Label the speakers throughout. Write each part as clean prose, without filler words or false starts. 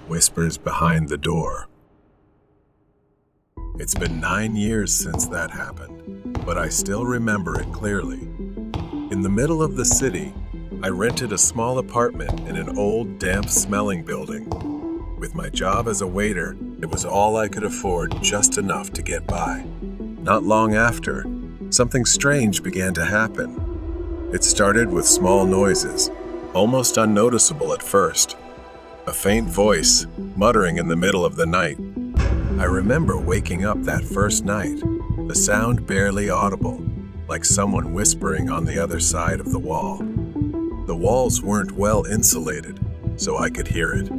Speaker 1: whispers behind the door. It's been 9 years since that happened, but I still remember it clearly. In the middle of the city, I rented a small apartment in an old, damp-smelling building. With my job as a waiter, it was all I could afford, just enough to get by. Not long after, something strange began to happen. It started with small noises, almost unnoticeable at first. A faint voice, muttering in the middle of the night. I remember waking up that first night, the sound barely audible, like someone whispering on the other side of the wall. The walls weren't well insulated, so I could hear it.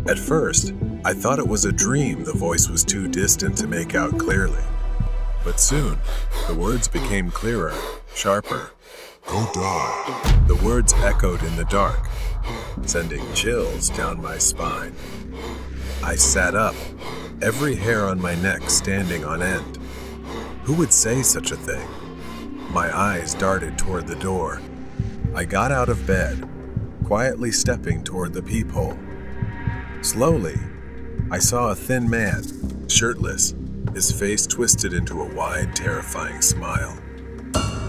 Speaker 1: At first, I thought it was a dream. The voice was too distant to make out clearly. But soon, the words became clearer, sharper. "Go die." The words echoed in the dark, sending chills down my spine. I sat up, every hair on my neck standing on end. Who would say such a thing? My eyes darted toward the door. I got out of bed, quietly stepping toward the peephole. Slowly, I saw a thin man, shirtless, his face twisted into a wide, terrifying smile.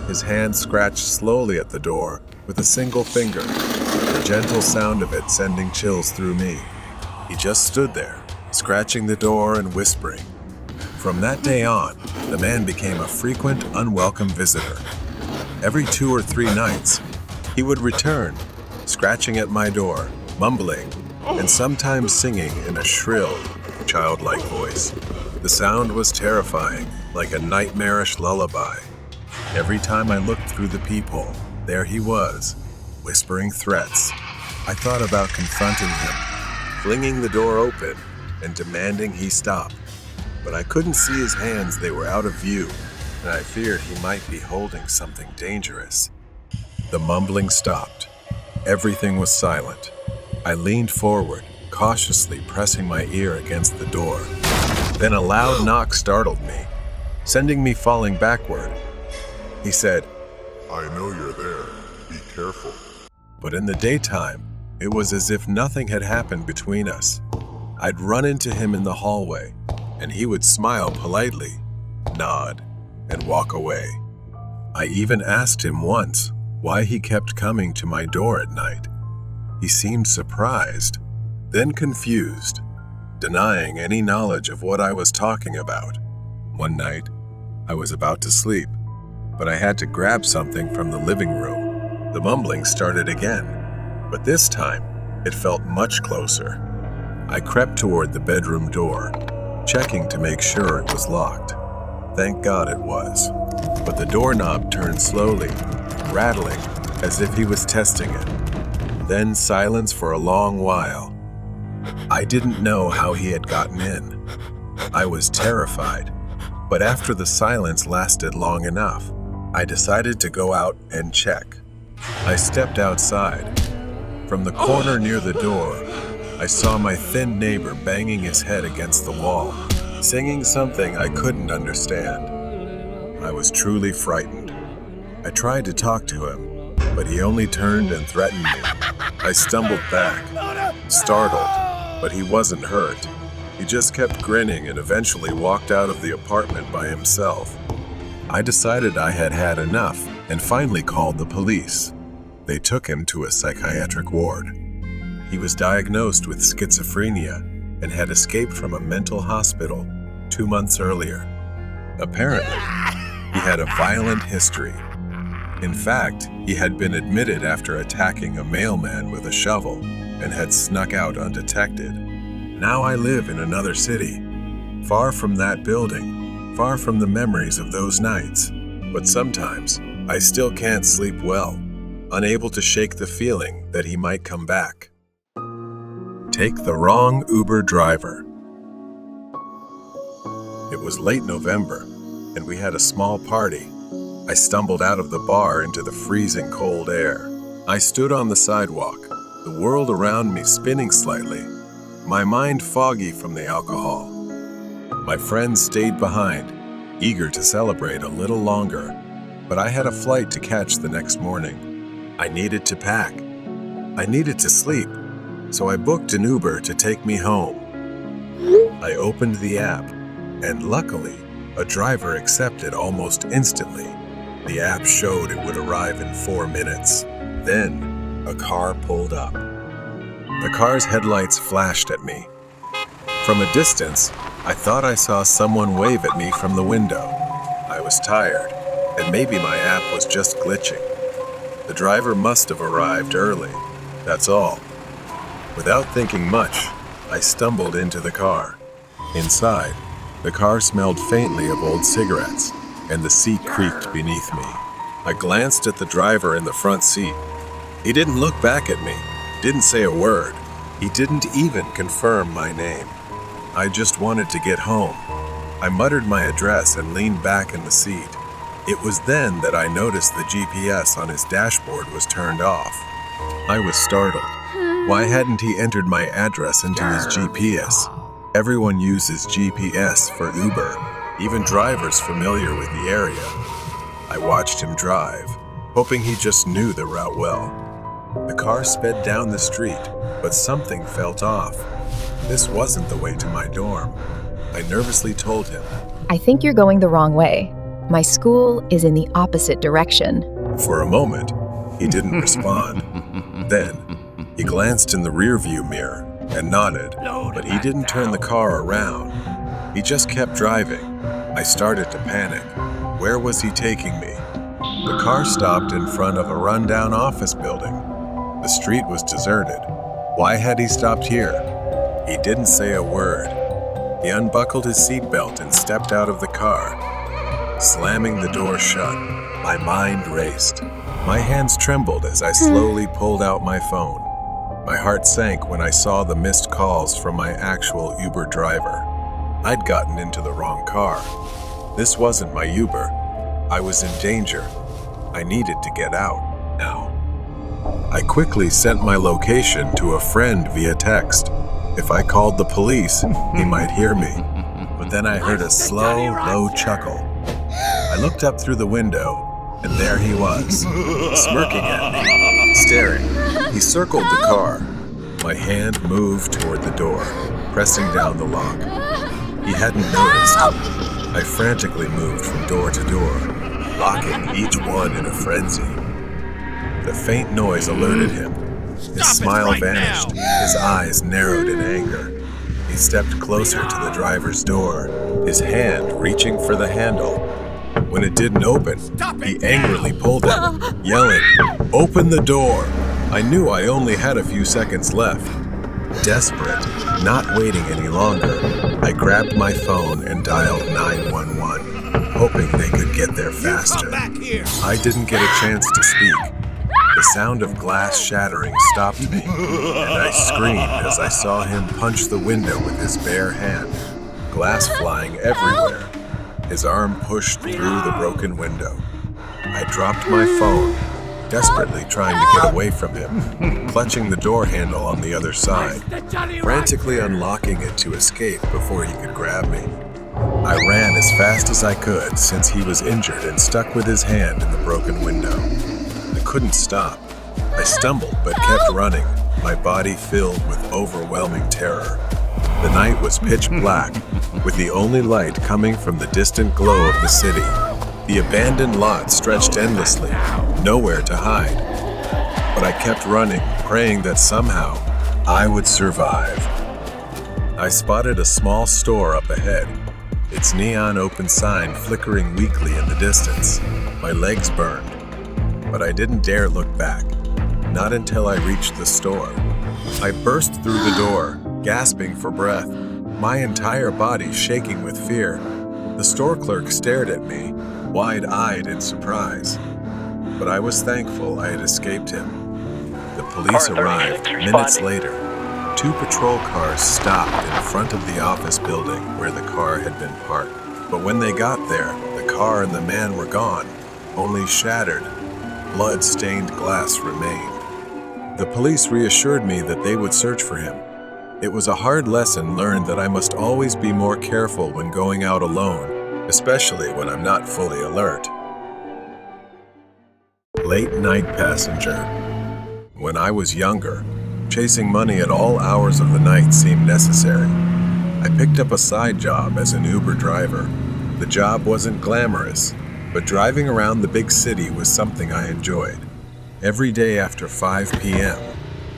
Speaker 1: His hand scratched slowly at the door with a single finger, the gentle sound of it sending chills through me. He just stood there, scratching the door and whispering. From that day on, the man became a frequent, unwelcome visitor. Every 2 or 3 nights, he would return, scratching at my door, mumbling, and sometimes singing in a shrill, childlike voice. The sound was terrifying, like a nightmarish lullaby. Every time I looked through the peephole, there he was, whispering threats. I thought about confronting him, flinging the door open, and demanding he stop. But I couldn't see his hands, they were out of view, and I feared he might be holding something dangerous. The mumbling stopped. Everything was silent. I leaned forward, cautiously pressing my ear against the door. Then a loud knock startled me, sending me falling backward. He said,
Speaker 2: "I know you're there. Be careful."
Speaker 1: But in the daytime, it was as if nothing had happened between us. I'd run into him in the hallway, and he would smile politely, nod, and walk away. I even asked him once why he kept coming to my door at night. He seemed surprised, then confused, denying any knowledge of what I was talking about. One night, I was about to sleep, but I had to grab something from the living room. The mumbling started again, but this time, it felt much closer. I crept toward the bedroom door, checking to make sure it was locked. Thank God it was. But the doorknob turned slowly, rattling as if he was testing it. Then silence for a long while. I didn't know how he had gotten in. I was terrified, but after the silence lasted long enough, I decided to go out and check. I stepped outside. From the corner near the door, I saw my thin neighbor banging his head against the wall, singing something I couldn't understand. I was truly frightened. I tried to talk to him, but he only turned and threatened me. I stumbled back, startled, but he wasn't hurt. He just kept grinning and eventually walked out of the apartment by himself. I decided I had had enough and finally called the police. They took him to a psychiatric ward. He was diagnosed with schizophrenia and had escaped from a mental hospital 2 months earlier. Apparently, he had a violent history. In fact, he had been admitted after attacking a mailman with a shovel and had snuck out undetected. Now I live in another city, far from that building, far from the memories of those nights. But sometimes, I still can't sleep well, unable to shake the feeling that he might come back. Take the wrong Uber driver. It was late November, and we had a small party. I stumbled out of the bar into the freezing cold air. I stood on the sidewalk, the world around me spinning slightly, my mind foggy from the alcohol. My friends stayed behind, eager to celebrate a little longer, but I had a flight to catch the next morning. I needed to pack. I needed to sleep. so I booked an Uber to take me home. I opened the app, and luckily, a driver accepted almost instantly. The app showed it would arrive in 4 minutes. Then, a car pulled up. The car's headlights flashed at me. From a distance, I thought I saw someone wave at me from the window. I was tired, and maybe my app was just glitching. The driver must have arrived early, that's all. Without thinking much, I stumbled into the car. Inside, the car smelled faintly of old cigarettes, and the seat creaked beneath me. I glanced at the driver in the front seat. He didn't look back at me, didn't say a word. He didn't even confirm my name. I just wanted to get home. I muttered my address and leaned back in the seat. It was then that I noticed the GPS on his dashboard was turned off. I was startled. Why hadn't he entered my address into his GPS? Everyone uses GPS for Uber, even drivers familiar with the area. I watched him drive, hoping he just knew the route well. The car sped down the street, but something felt off. This wasn't the way to my dorm. I nervously told him.
Speaker 3: I think you're going the wrong way. My school is in the opposite direction.
Speaker 1: For a moment, he didn't respond. Then, he glanced in the rearview mirror and nodded, but he didn't turn the car around. He just kept driving. I started to panic. Where was he taking me? The car stopped in front of a rundown office building. The street was deserted. Why had he stopped here? He didn't say a word. He unbuckled his seatbelt and stepped out of the car. Slamming the door shut, my mind raced. My hands trembled as I slowly pulled out my phone. My heart sank when I saw the missed calls from my actual Uber driver. I'd gotten into the wrong car. This wasn't my Uber. I was in danger. I needed to get out now. I quickly sent my location to a friend via text. If I called the police, he might hear me. But then I heard a slow, low chuckle. I looked up through the window, and there he was, smirking at me, staring. He circled the car. My hand moved toward the door, pressing down the lock. He hadn't noticed. I frantically moved from door to door, locking each one in a frenzy. The faint noise alerted him. His smile vanished, his eyes narrowed in anger. He stepped closer to the driver's door, his hand reaching for the handle. When it didn't open, he angrily pulled at it, yelling, "Open the door!" I knew I only had a few seconds left. Desperate, not waiting any longer, I grabbed my phone and dialed 911, hoping they could get there faster. I didn't get a chance to speak. The sound of glass shattering stopped me, and I screamed as I saw him punch the window with his bare hand, glass flying everywhere. His arm pushed through the broken window. I dropped my phone, desperately trying to get away from him, clutching the door handle on the other side, frantically unlocking it to escape before he could grab me. I ran as fast as I could since he was injured and stuck with his hand in the broken window. I couldn't stop. I stumbled but kept running, my body filled with overwhelming terror. The night was pitch black, with the only light coming from the distant glow of the city. The abandoned lot stretched endlessly, nowhere to hide. But I kept running, praying that somehow I would survive. I spotted a small store up ahead, its neon open sign flickering weakly in the distance. My legs burned, but I didn't dare look back, not until I reached the store. I burst through the door, gasping for breath, my entire body shaking with fear. The store clerk stared at me, wide-eyed in surprise. But I was thankful I had escaped him. The police arrived minutes later. 2 patrol cars stopped in front of the office building where the car had been parked. But when they got there, the car and the man were gone. Only shattered, blood-stained glass remained. The police reassured me that they would search for him. It was a hard lesson learned that I must always be more careful when going out alone, especially when I'm not fully alert. Late night passenger. When I was younger, Chasing money at all hours of the night seemed necessary. I picked up a side job as an Uber driver. The job wasn't glamorous, but driving around the big city was something I enjoyed. Every day after 5 p.m.,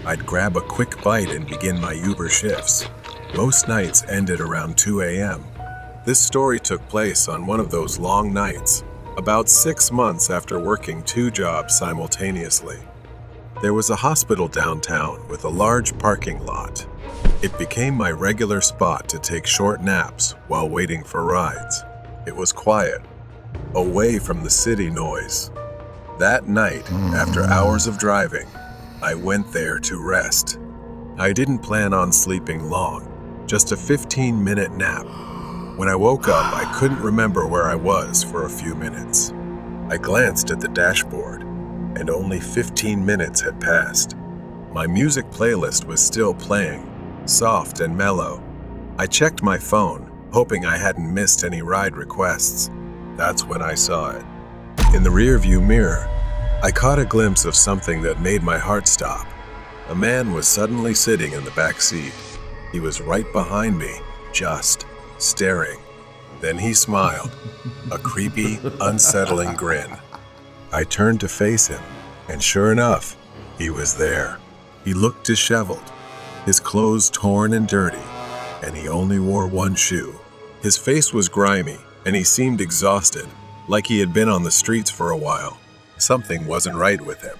Speaker 1: I'd grab a quick bite and begin my Uber shifts. Most nights ended around 2 a.m. This story took place on one of those long nights, about 6 months after working 2 jobs simultaneously. There was a hospital downtown with a large parking lot. It became my regular spot to take short naps while waiting for rides. It was quiet, away from the city noise. That night, after hours of driving, I went there to rest. I didn't plan on sleeping long, just a 15-minute nap. When I woke up, I couldn't remember where I was for a few minutes. I glanced at the dashboard, and only 15 minutes had passed. My music playlist was still playing, soft and mellow. I checked my phone, hoping I hadn't missed any ride requests. That's when I saw it. In the rearview mirror, I caught a glimpse of something that made my heart stop. A man was suddenly sitting in the back seat. He was right behind me, just staring. Then he smiled, a creepy, unsettling grin. I turned to face him, and sure enough, he was there. He looked disheveled, his clothes torn and dirty, and he only wore one shoe. His face was grimy, and he seemed exhausted, like he had been on the streets for a while. Something wasn't right with him.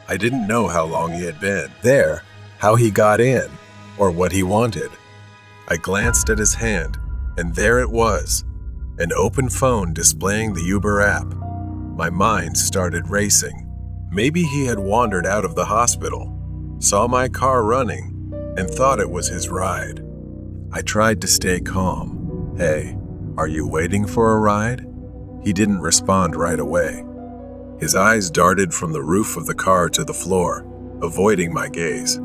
Speaker 1: I didn't know how long he had been there, how he got in, or what he wanted. I glanced at his hand, and there it was, an open phone displaying the Uber app. My mind started racing. Maybe he had wandered out of the hospital, saw my car running, and thought it was his ride. I tried to stay calm. "Hey, are you waiting for a ride?" He didn't respond right away. His eyes darted from the roof of the car to the floor, avoiding my gaze.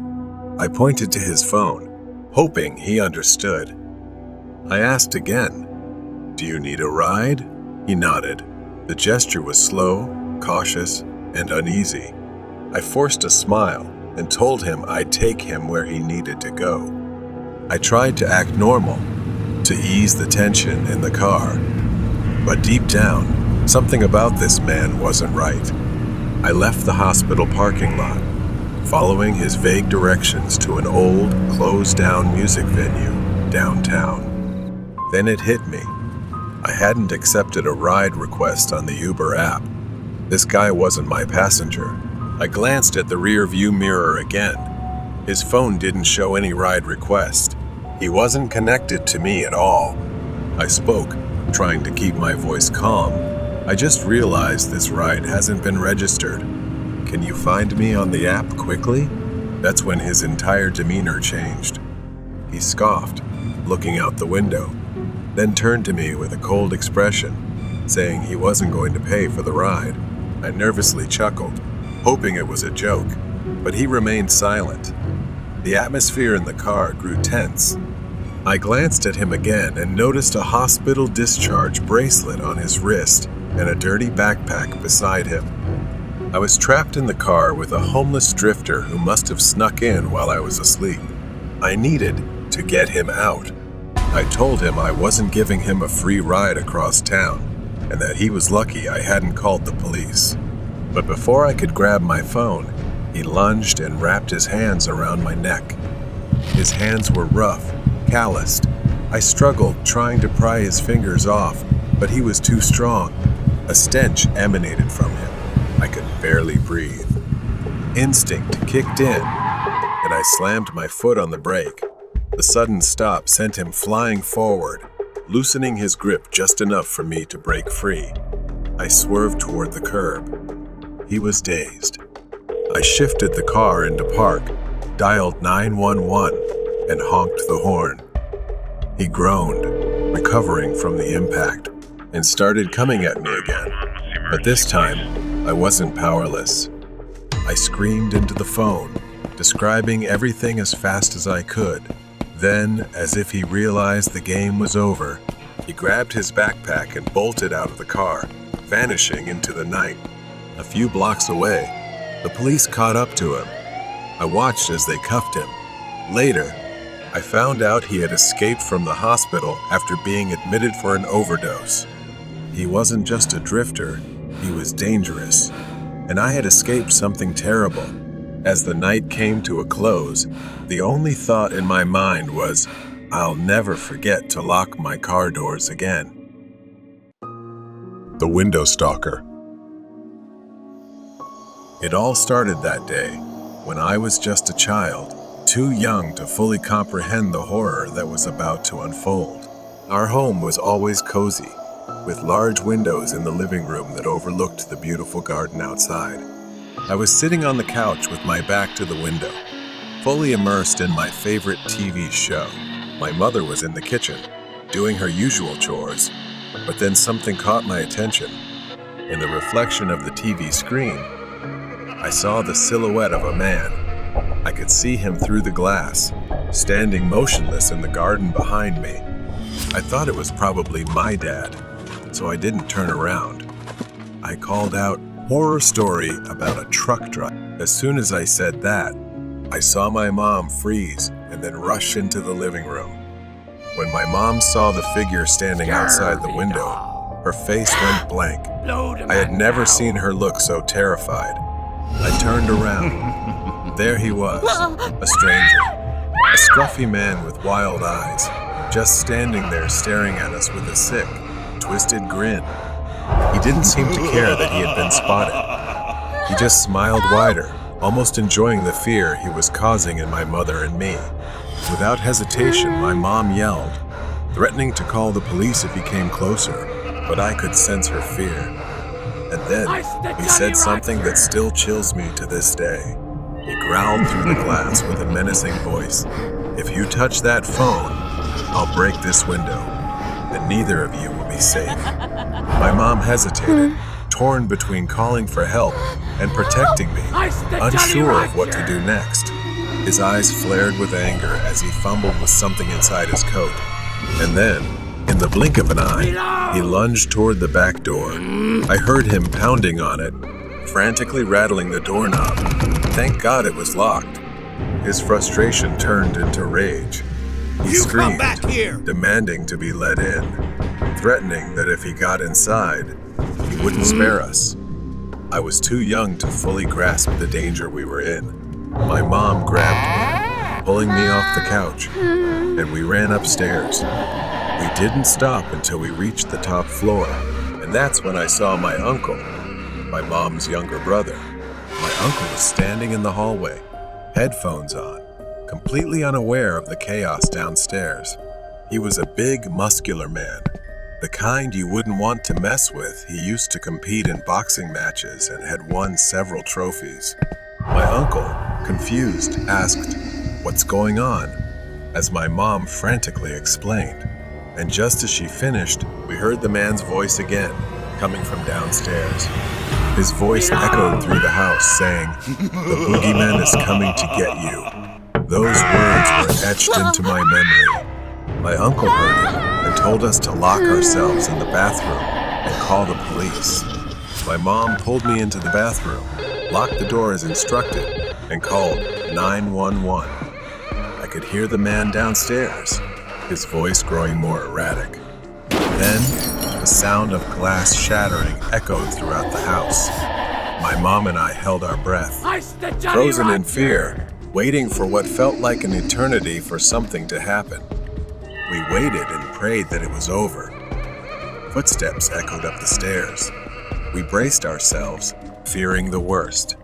Speaker 1: I pointed to his phone, hoping he understood. I asked again, "Do you need a ride?" He nodded. The gesture was slow, cautious, and uneasy. I forced a smile and told him I'd take him where he needed to go. I tried to act normal, to ease the tension in the car. But deep down, something about this man wasn't right. I left the hospital parking lot, following his vague directions to an old, closed-down music venue downtown. Then it hit me. I hadn't accepted a ride request on the Uber app. This guy wasn't my passenger. I glanced at the rear-view mirror again. His phone didn't show any ride request. He wasn't connected to me at all. I spoke, trying to keep my voice calm. "I just realized this ride hasn't been registered. Can you find me on the app quickly?" That's when his entire demeanor changed. He scoffed, looking out the window, then turned to me with a cold expression, saying he wasn't going to pay for the ride. I nervously chuckled, hoping it was a joke, but he remained silent. The atmosphere in the car grew tense. I glanced at him again and noticed a hospital discharge bracelet on his wrist and a dirty backpack beside him. I was trapped in the car with a homeless drifter who must have snuck in while I was asleep. I needed to get him out. I told him I wasn't giving him a free ride across town, and that he was lucky I hadn't called the police. But before I could grab my phone, he lunged and wrapped his hands around my neck. His hands were rough, calloused. I struggled trying to pry his fingers off, but he was too strong. A stench emanated from him. I could barely breathe. Instinct kicked in, and I slammed my foot on the brake. The sudden stop sent him flying forward, loosening his grip just enough for me to break free. I swerved toward the curb. He was dazed. I shifted the car into park, dialed 911, and honked the horn. He groaned, recovering from the impact, and started coming at me again. But this time, I wasn't powerless. I screamed into the phone, describing everything as fast as I could. Then, as if he realized the game was over, he grabbed his backpack and bolted out of the car, vanishing into the night. A few blocks away, the police caught up to him. I watched as they cuffed him. Later, I found out he had escaped from the hospital after being admitted for an overdose. He wasn't just a drifter, he was dangerous, and I had escaped something terrible. As the night came to a close, the only thought in my mind was, I'll never forget to lock my car doors again.
Speaker 2: The Window Stalker.
Speaker 1: It all started that day, when I was just a child, too young to fully comprehend the horror that was about to unfold. Our home was always cozy, with large windows in the living room that overlooked the beautiful garden outside. I was sitting on the couch with my back to the window, fully immersed in my favorite TV show. My mother was in the kitchen, doing her usual chores, but then something caught my attention. In the reflection of the TV screen, I saw the silhouette of a man. I could see him through the glass, standing motionless in the garden behind me. I thought it was probably my dad, so I didn't turn around. I called out, "Horror story about a truck driver." As soon as I said that, I saw my mom freeze and then rush into the living room. When my mom saw the figure standing outside the window, her face went blank. I had never seen her look so terrified. I turned around. There he was, a stranger, a scruffy man with wild eyes, just standing there staring at us with a sick, twisted grin. He didn't seem to care that he had been spotted. He just smiled wider, almost enjoying the fear he was causing in my mother and me. Without hesitation, my mom yelled, threatening to call the police if he came closer, but I could sense her fear. And then he said something that still chills me to this day. He growled through the glass with a menacing voice, "If you touch that phone, I'll break this window, and neither of you will be safe." My mom hesitated, torn between calling for help and protecting me, unsure of what to do next. His eyes flared with anger as he fumbled with something inside his coat. And then, in the blink of an eye, he lunged toward the back door. I heard him pounding on it, frantically rattling the doorknob. Thank God it was locked. His frustration turned into rage. He screamed, demanding to be let in, threatening that if he got inside, he wouldn't spare us. I was too young to fully grasp the danger we were in. My mom grabbed me, pulling me off the couch, and we ran upstairs. We didn't stop until we reached the top floor, and that's when I saw my uncle, my mom's younger brother. My uncle was standing in the hallway, headphones on, completely unaware of the chaos downstairs. He was a big, muscular man, the kind you wouldn't want to mess with. He used to compete in boxing matches and had won several trophies. My uncle, confused, asked, "What's going on?" as my mom frantically explained. And just as she finished, we heard the man's voice again, coming from downstairs. His voice echoed through the house, saying, "The boogeyman is coming to get you." Those words were etched into my memory. My uncle heard it and told us to lock ourselves in the bathroom and call the police. My mom pulled me into the bathroom, locked the door as instructed, and called 911. I could hear the man downstairs, his voice growing more erratic. Then, the sound of glass shattering echoed throughout the house. My mom and I held our breath, frozen in fear, waiting for what felt like an eternity for something to happen. We waited and prayed that it was over. Footsteps echoed up the stairs. We braced ourselves, fearing the worst.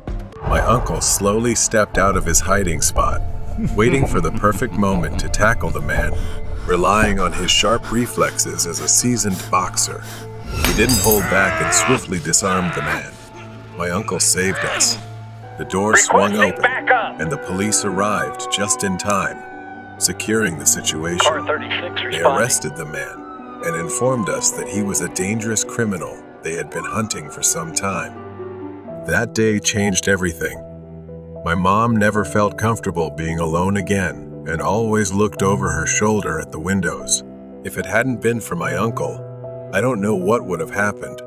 Speaker 1: My uncle slowly stepped out of his hiding spot, waiting for the perfect moment to tackle the man, relying on his sharp reflexes as a seasoned boxer. He didn't hold back and swiftly disarmed the man. My uncle saved us. The door swung open, and the police arrived just in time, securing the situation. They arrested the man and informed us that he was a dangerous criminal they had been hunting for some time. That day changed everything. My mom never felt comfortable being alone again and always looked over her shoulder at the windows. If it hadn't been for my uncle, I don't know what would have happened.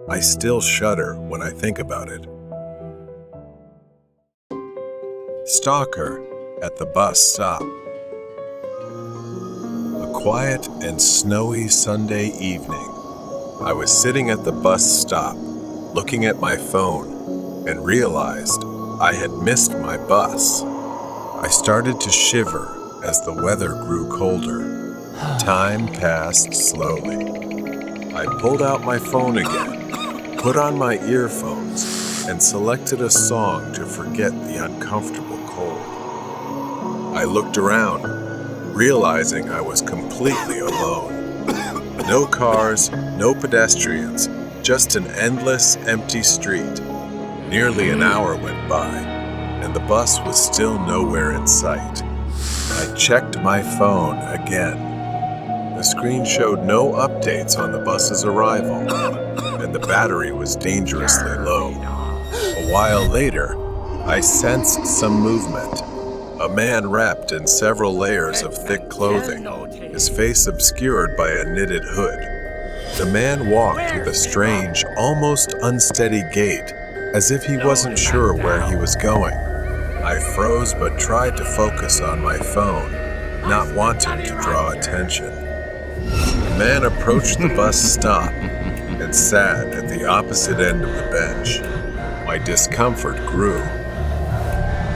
Speaker 1: I still shudder when I think about it. Stalker at the bus stop. A quiet and snowy Sunday evening. I was sitting at the bus stop, looking at my phone, and realized I had missed my bus. I started to shiver as the weather grew colder. Time passed slowly. I pulled out my phone again, put on my earphones, and selected a song to forget the uncomfortable cold. I looked around, realizing I was completely alone. No cars, no pedestrians, just an endless, empty street. Nearly an hour went by, and the bus was still nowhere in sight. I checked my phone again. The screen showed no updates on the bus's arrival, and the battery was dangerously low. A while later, I sensed some movement. A man wrapped in several layers of thick clothing, his face obscured by a knitted hood. The man walked with a strange, almost unsteady gait, as if he wasn't sure where he was going. I froze but tried to focus on my phone, not wanting to draw attention. The man approached the bus stop and sat at the opposite end of the bench. My discomfort grew.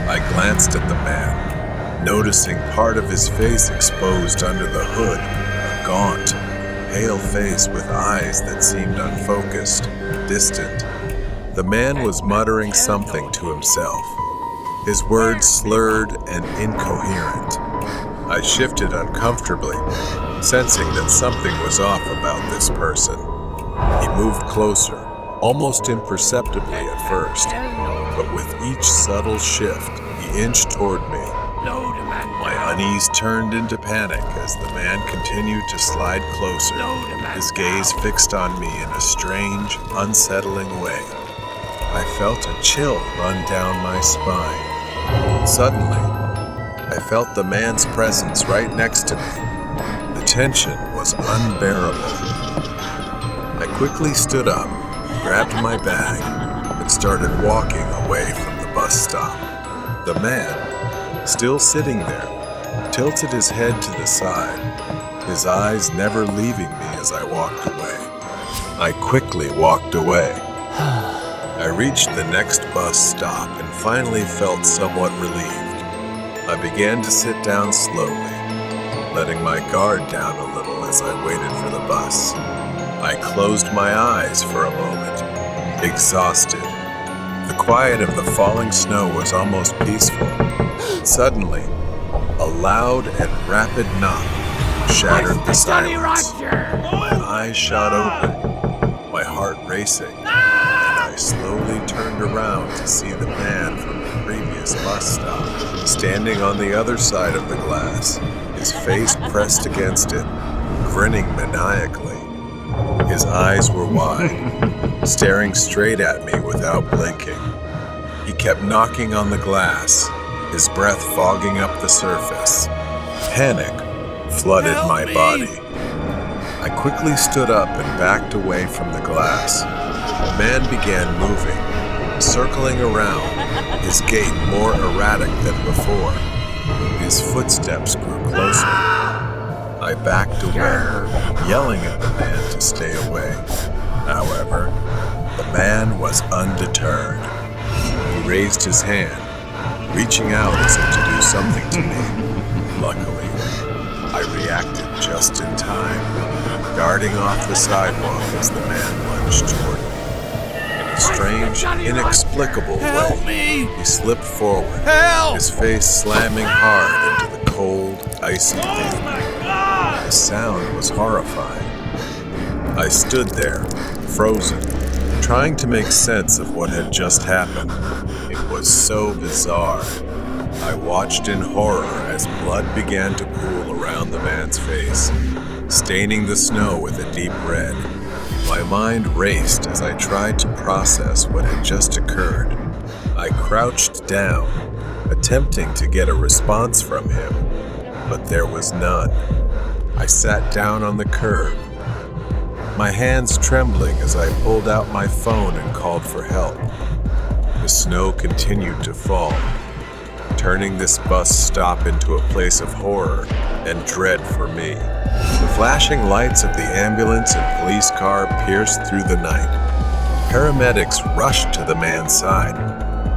Speaker 1: I glanced at the man, noticing part of his face exposed under the hood, a gaunt, pale face with eyes that seemed unfocused, distant. The man was muttering something to himself, his words slurred and incoherent. I shifted uncomfortably, sensing that something was off about this person. He moved closer, almost imperceptibly at first, but with each subtle shift, he inched toward me. My unease turned into panic as the man continued to slide closer, his gaze fixed on me in a strange, unsettling way. I felt a chill run down my spine. Suddenly, I felt the man's presence right next to me. The tension was unbearable. I quickly stood up, grabbed my bag, and started walking away from the bus stop. The man, still sitting there, tilted his head to the side, his eyes never leaving me as I walked away. I quickly walked away. I reached the next bus stop and finally felt somewhat relieved. I began to sit down slowly, letting my guard down a little as I waited for the bus. I closed my eyes for a moment, exhausted. The quiet of the falling snow was almost peaceful. Suddenly, a loud and rapid knock shattered the silence. My eyes shot open, my heart racing, and I slowly turned around to see the man from the previous bus stop, standing on the other side of the glass, his face pressed against it, grinning maniacally. His eyes were wide, staring straight at me without blinking. He kept knocking on the glass, his breath fogging up the surface. Panic flooded my body. I quickly stood up and backed away from the glass. The man began moving, circling around, his gait more erratic than before. His footsteps grew closer. I backed away, yelling at the man to stay away. However, the man was undeterred. He raised his hand, reaching out as if to do something to me. Luckily, I reacted just in time, darting off the sidewalk as the man lunged toward me. In a strange, inexplicable way, he slipped forward, his face slamming hard into the cold, icy pavement. The sound was horrifying. I stood there, frozen, trying to make sense of what had just happened. It was so bizarre. I watched in horror as blood began to pool around the man's face, staining the snow with a deep red. My mind raced as I tried to process what had just occurred. I crouched down, attempting to get a response from him, but there was none. I sat down on the curb, my hands trembling as I pulled out my phone and called for help. The snow continued to fall, turning this bus stop into a place of horror and dread for me. The flashing lights of the ambulance and police car pierced through the night. Paramedics rushed to the man's side,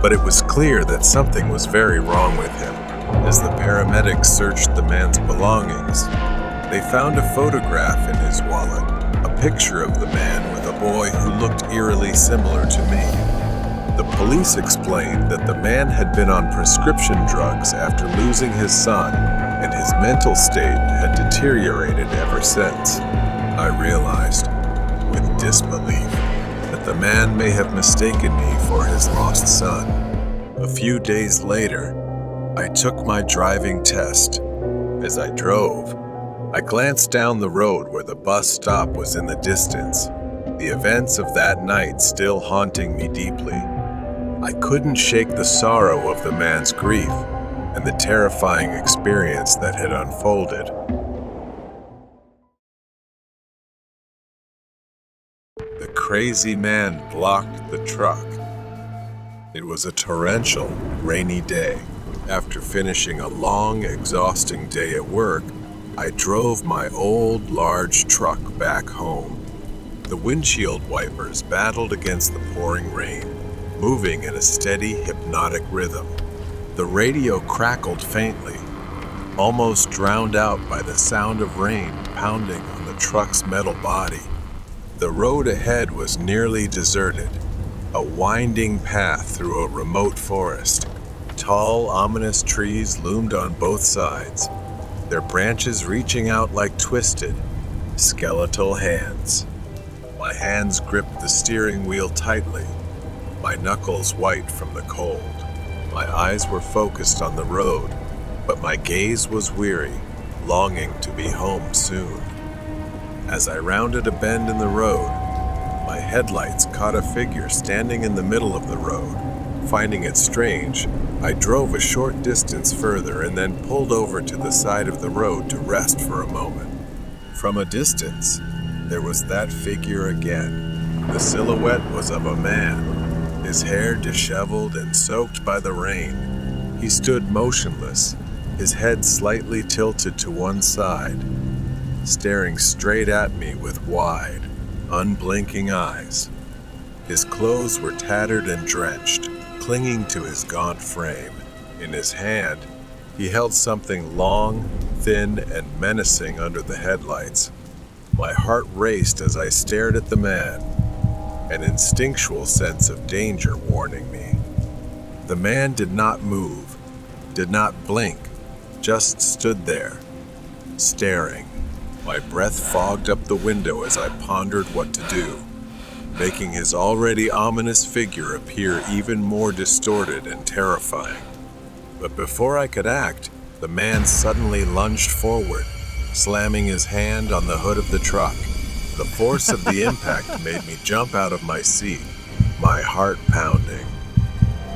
Speaker 1: but it was clear that something was very wrong with him. As the paramedics searched the man's belongings, they found a photograph in his wallet, a picture of the man with a boy who looked eerily similar to me. The police explained that the man had been on prescription drugs after losing his son, and his mental state had deteriorated ever since. I realized, with disbelief, that the man may have mistaken me for his lost son. A few days later, I took my driving test. As I drove, I glanced down the road where the bus stop was in the distance, the events of that night still haunting me deeply. I couldn't shake the sorrow of the man's grief and the terrifying experience that had unfolded. The crazy man blocked the truck. It was a torrential, rainy day. After finishing a long, exhausting day at work, I drove my old, large truck back home. The windshield wipers battled against the pouring rain, moving in a steady, hypnotic rhythm. The radio crackled faintly, almost drowned out by the sound of rain pounding on the truck's metal body. The road ahead was nearly deserted, a winding path through a remote forest. Tall, ominous trees loomed on both sides, their branches reaching out like twisted, skeletal hands. My hands gripped the steering wheel tightly, my knuckles white from the cold. My eyes were focused on the road, but my gaze was weary, longing to be home soon. As I rounded a bend in the road, my headlights caught a figure standing in the middle of the road. Finding it strange, I drove a short distance further and then pulled over to the side of the road to rest for a moment. From a distance, there was that figure again. The silhouette was of a man, his hair disheveled and soaked by the rain. He stood motionless, his head slightly tilted to one side, staring straight at me with wide, unblinking eyes. His clothes were tattered and drenched, clinging to his gaunt frame. In his hand, he held something long, thin, and menacing under the headlights. My heart raced as I stared at the man, an instinctual sense of danger warning me. The man did not move, did not blink, just stood there, staring. My breath fogged up the window as I pondered what to do, making his already ominous figure appear even more distorted and terrifying. But before I could act, the man suddenly lunged forward, slamming his hand on the hood of the truck. The force of the impact made me jump out of my seat, my heart pounding.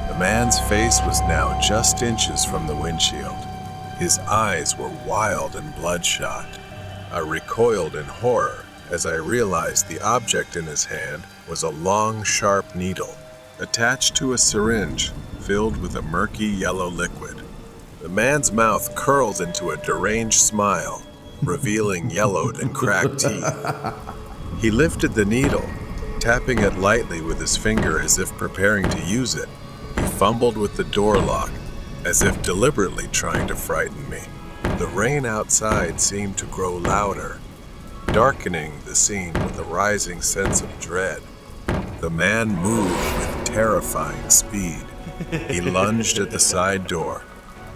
Speaker 1: The man's face was now just inches from the windshield. His eyes were wild and bloodshot. I recoiled in horror as I realized the object in his hand was a long, sharp needle, attached to a syringe filled with a murky yellow liquid. The man's mouth curled into a deranged smile, revealing yellowed and cracked teeth. He lifted the needle, tapping it lightly with his finger as if preparing to use it. He fumbled with the door lock, as if deliberately trying to frighten me. The rain outside seemed to grow louder, darkening the scene with a rising sense of dread. The man moved with terrifying speed. He lunged at the side door,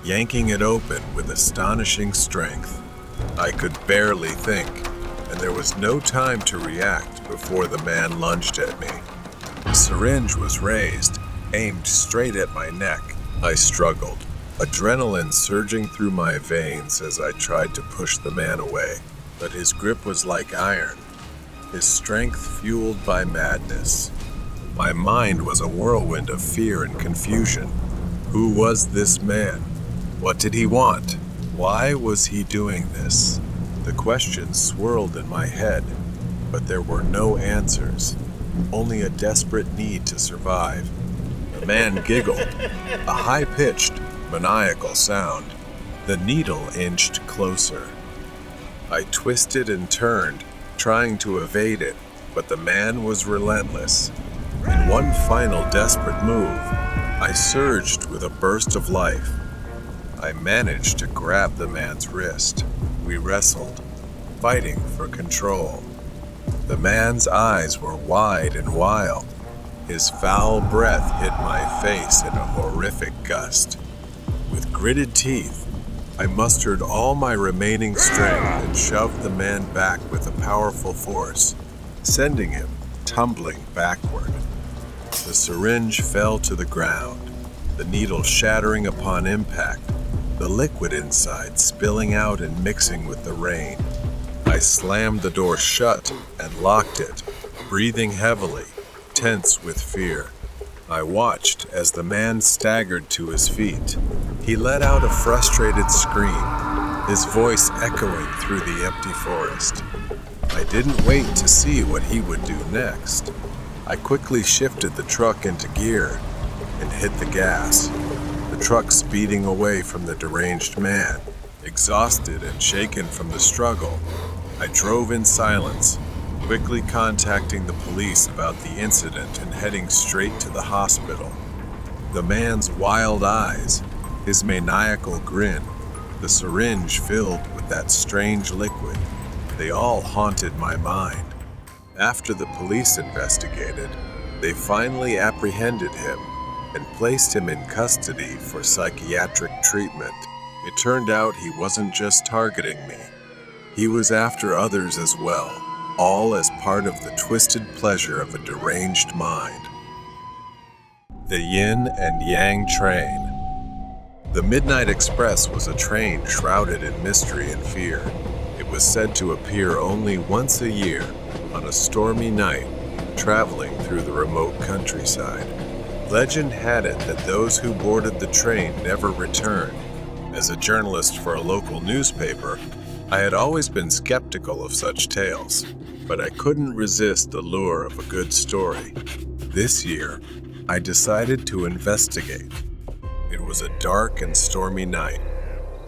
Speaker 1: yanking it open with astonishing strength. I could barely think, and there was no time to react before the man lunged at me. The syringe was raised, aimed straight at my neck. I struggled, adrenaline surging through my veins as I tried to push the man away. But his grip was like iron, his strength fueled by madness. My mind was a whirlwind of fear and confusion. Who was this man? What did he want? Why was he doing this? The questions swirled in my head, but there were no answers, only a desperate need to survive. The man giggled, a high-pitched, maniacal sound. The needle inched closer. I twisted and turned, trying to evade it, but the man was relentless. In one final desperate move, I surged with a burst of life. I managed to grab the man's wrist. We wrestled, fighting for control. The man's eyes were wide and wild. His foul breath hit my face in a horrific gust. With gritted teeth, I mustered all my remaining strength and shoved the man back with a powerful force, sending him tumbling backward. The syringe fell to the ground, the needle shattering upon impact, the liquid inside spilling out and mixing with the rain. I slammed the door shut and locked it, breathing heavily, tense with fear. I watched as the man staggered to his feet. He let out a frustrated scream, his voice echoing through the empty forest. I didn't wait to see what he would do next. I quickly shifted the truck into gear and hit the gas, the truck speeding away from the deranged man. Exhausted and shaken from the struggle, I drove in silence, quickly contacting the police about the incident and heading straight to the hospital. The man's wild eyes, his maniacal grin, the syringe filled with that strange liquid, they all haunted my mind. After the police investigated, they finally apprehended him and placed him in custody for psychiatric treatment. It turned out he wasn't just targeting me. He was after others as well, all as part of the twisted pleasure of a deranged mind. The Yin and Yang Train. The Midnight Express was a train shrouded in mystery and fear. It was said to appear only once a year, on a stormy night, traveling through the remote countryside. Legend had it that those who boarded the train never returned. As a journalist for a local newspaper, I had always been skeptical of such tales, but I couldn't resist the lure of a good story. This year, I decided to investigate. It was a dark and stormy night,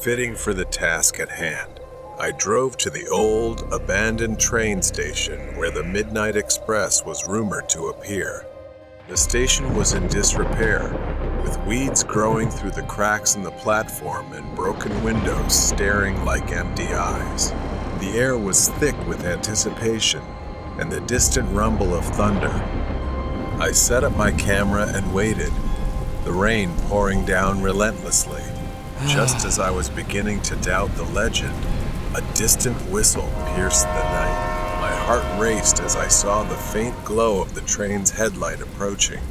Speaker 1: fitting for the task at hand. I drove to the old, abandoned train station where the Midnight Express was rumored to appear. The station was in disrepair, with weeds growing through the cracks in the platform and broken windows staring like empty eyes. The air was thick with anticipation and the distant rumble of thunder. I set up my camera and waited, the rain pouring down relentlessly. Just as I was beginning to doubt the legend, a distant whistle pierced the night. My heart raced as I saw the faint glow of the train's headlight approaching.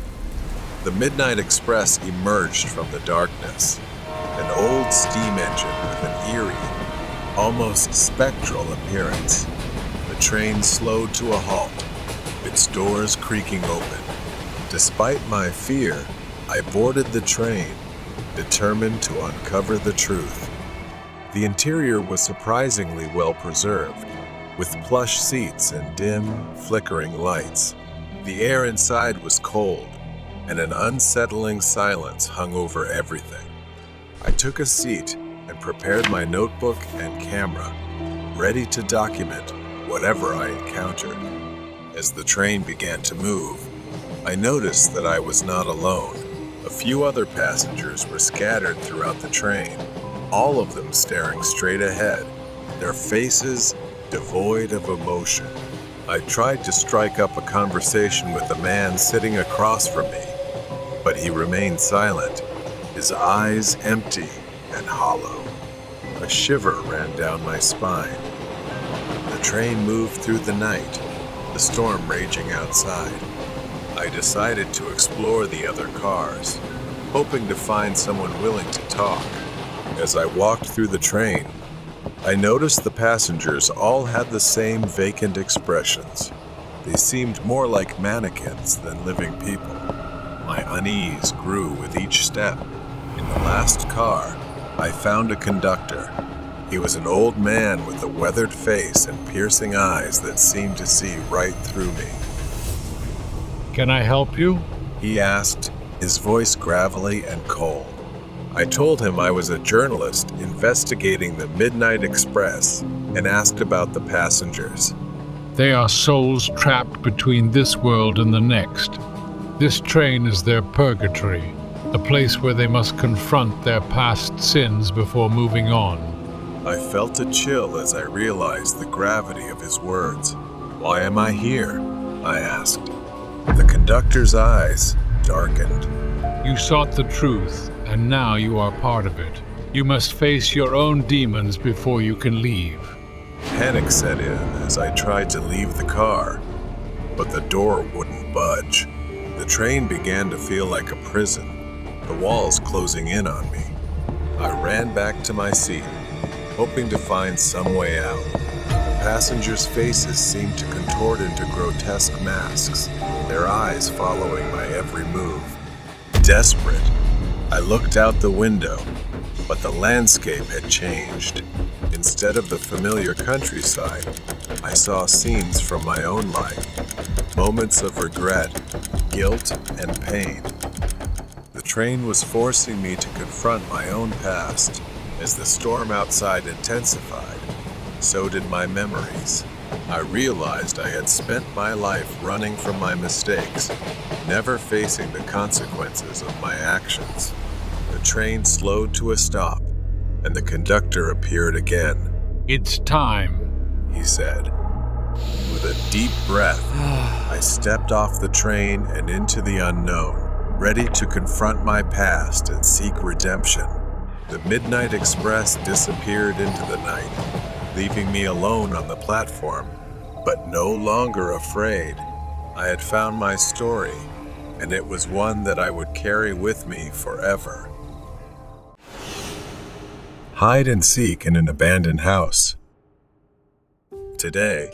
Speaker 1: The Midnight Express emerged from the darkness, an old steam engine with an eerie, almost spectral appearance. The train slowed to a halt, its doors creaking open. Despite my fear, I boarded the train, determined to uncover the truth. The interior was surprisingly well preserved, with plush seats and dim, flickering lights. The air inside was cold, and an unsettling silence hung over everything. I took a seat and prepared my notebook and camera, ready to document whatever I encountered. As the train began to move, I noticed that I was not alone. A few other passengers were scattered throughout the train, all of them staring straight ahead, their faces devoid of emotion. I tried to strike up a conversation with the man sitting across from me, but he remained silent, his eyes empty and hollow. A shiver ran down my spine. The train moved through the night, the storm raging outside. I decided to explore the other cars, hoping to find someone willing to talk. As I walked through the train, I noticed the passengers all had the same vacant expressions. They seemed more like mannequins than living people. My unease grew with each step. In the last car, I found a conductor. He was an old man with a weathered face and piercing eyes that seemed to see right through me.
Speaker 4: Can I help you?
Speaker 1: He asked, his voice gravelly and cold. I told him I was a journalist investigating the Midnight Express and asked about the passengers.
Speaker 4: They are souls trapped between this world and the next. This train is their purgatory, a place where they must confront their past sins before moving on.
Speaker 1: I felt a chill as I realized the gravity of his words. "Why am I here?" I asked. The conductor's eyes darkened.
Speaker 4: You sought the truth, and now you are part of it. You must face your own demons before you can leave.
Speaker 1: Panic set in as I tried to leave the car, but the door wouldn't budge. The train began to feel like a prison, the walls closing in on me. I ran back to my seat, hoping to find some way out. The passengers' faces seemed to contort into grotesque masks, their eyes following my every move. Desperate, I looked out the window, but the landscape had changed. Instead of the familiar countryside, I saw scenes from my own life, moments of regret, guilt, and pain. The train was forcing me to confront my own past. As the storm outside intensified, so did my memories. I realized I had spent my life running from my mistakes, never facing the consequences of my actions. The train slowed to a stop, and the conductor appeared again.
Speaker 4: It's time,
Speaker 1: he said. With a deep breath, I stepped off the train and into the unknown, ready to confront my past and seek redemption. The Midnight Express disappeared into the night, leaving me alone on the platform, but no longer afraid. I had found my story, and it was one that I would carry with me forever. Hide and seek in an abandoned house. Today,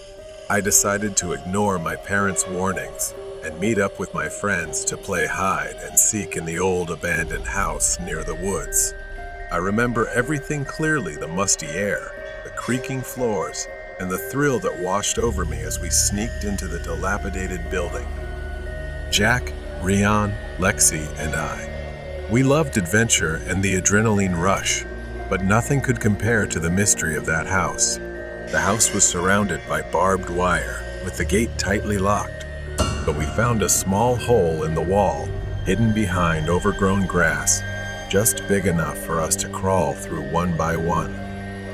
Speaker 1: I decided to ignore my parents' warnings and meet up with my friends to play hide and seek in the old abandoned house near the woods. I remember everything clearly: the musty air, the creaking floors, and the thrill that washed over me as we sneaked into the dilapidated building. Jack, Rian, Lexi, and I. We loved adventure and the adrenaline rush, but nothing could compare to the mystery of that house. The house was surrounded by barbed wire, with the gate tightly locked, but we found a small hole in the wall, hidden behind overgrown grass, just big enough for us to crawl through one by one.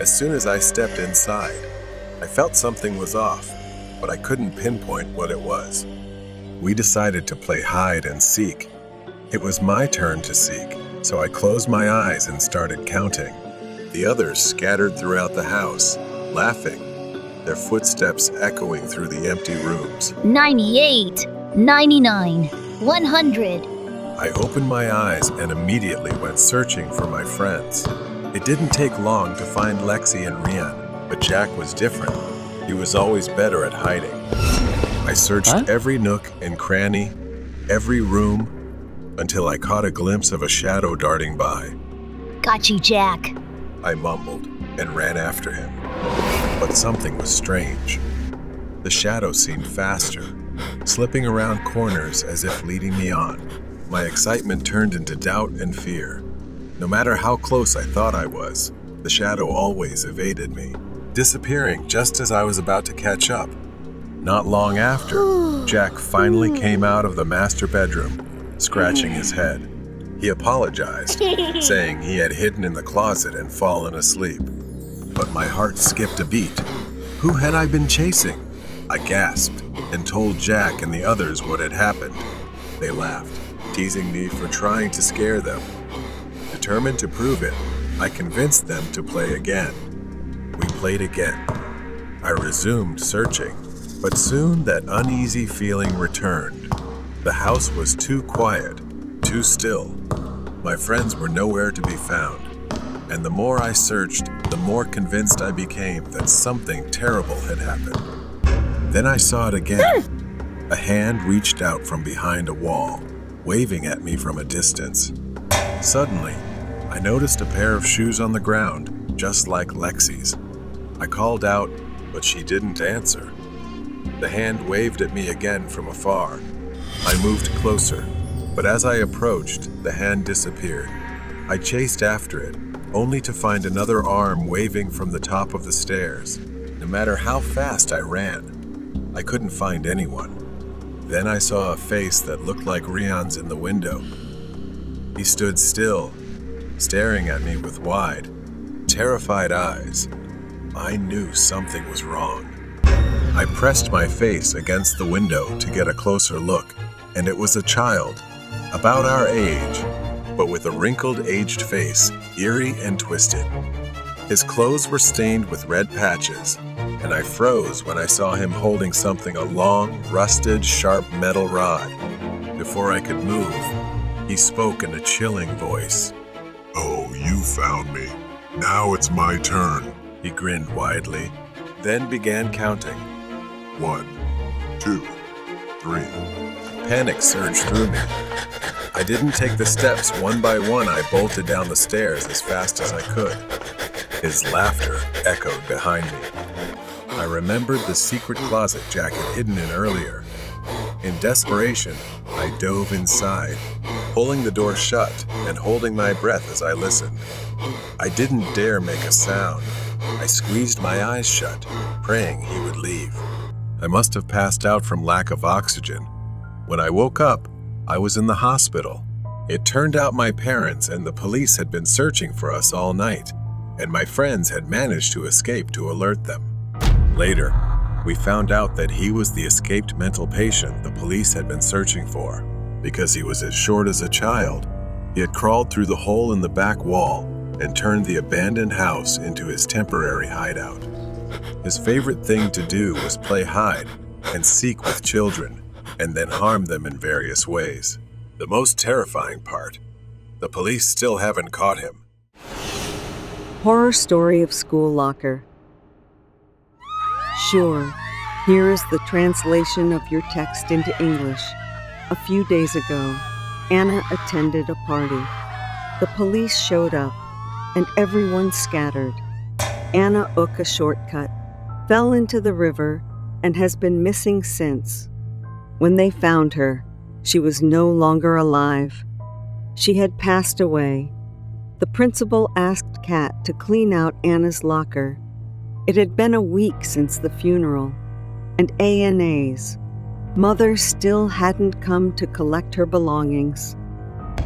Speaker 1: As soon as I stepped inside, I felt something was off, but I couldn't pinpoint what it was. We decided to play hide and seek. It was my turn to seek, so I closed my eyes and started counting. The others scattered throughout the house, laughing, their footsteps echoing through the empty rooms.
Speaker 5: 98, 99, 100.
Speaker 1: I opened my eyes and immediately went searching for my friends. It didn't take long to find Lexi and Rian, but Jack was different. He was always better at hiding. I searched every nook and cranny, every room, until I caught a glimpse of a shadow darting by.
Speaker 5: Got you, Jack.
Speaker 1: I mumbled and ran after him. But something was strange. The shadow seemed faster, slipping around corners as if leading me on. My excitement turned into doubt and fear. No matter how close I thought I was, the shadow always evaded me, disappearing just as I was about to catch up. Not long after, Jack finally came out of the master bedroom, scratching his head. He apologized, saying he had hidden in the closet and fallen asleep. But my heart skipped a beat. Who had I been chasing? I gasped and told Jack and the others what had happened. They laughed, teasing me for trying to scare them. Determined to prove it, I convinced them to play again. We played again. I resumed searching, but soon that uneasy feeling returned. The house was too quiet, too still. My friends were nowhere to be found, and the more I searched, the more convinced I became that something terrible had happened. Then I saw it again. A hand reached out from behind a wall, waving at me from a distance. Suddenly, I noticed a pair of shoes on the ground, just like Lexi's. I called out, but she didn't answer. The hand waved at me again from afar. I moved closer, but as I approached, the hand disappeared. I chased after it, only to find another arm waving from the top of the stairs. No matter how fast I ran, I couldn't find anyone. Then I saw a face that looked like Rion's in the window. He stood still, staring at me with wide, terrified eyes. I knew something was wrong. I pressed my face against the window to get a closer look, and it was a child, about our age, but with a wrinkled, aged face, eerie and twisted. His clothes were stained with red patches, and I froze when I saw him holding something, a long, rusted, sharp metal rod. Before I could move, he spoke in a chilling voice.
Speaker 2: Oh, you found me. Now it's my turn.
Speaker 1: He grinned widely, then began counting.
Speaker 2: 1, 2, 3.
Speaker 1: Panic surged through me. I didn't take the steps one by one. I bolted down the stairs as fast as I could. His laughter echoed behind me. I remembered the secret closet Jack had hidden in earlier. In desperation, I dove inside, pulling the door shut and holding my breath as I listened. I didn't dare make a sound. I squeezed my eyes shut, praying he would leave. I must have passed out from lack of oxygen. When I woke up, I was in the hospital. It turned out my parents and the police had been searching for us all night, and my friends had managed to escape to alert them. Later, we found out that he was the escaped mental patient the police had been searching for. Because he was as short as a child, he had crawled through the hole in the back wall and turned the abandoned house into his temporary hideout. His favorite thing to do was play hide and seek with children, and then harm them in various ways. The most terrifying part, the police still haven't caught him.
Speaker 6: Horror story of school locker. Sure, here is the translation of your text into English. A few days ago, Anna attended a party. The police showed up, and everyone scattered. Anna took a shortcut, fell into the river, and has been missing since. When they found her, she was no longer alive. She had passed away. The principal asked Kat to clean out Anna's locker. It had been a week since the funeral, and ANA's mother still hadn't come to collect her belongings.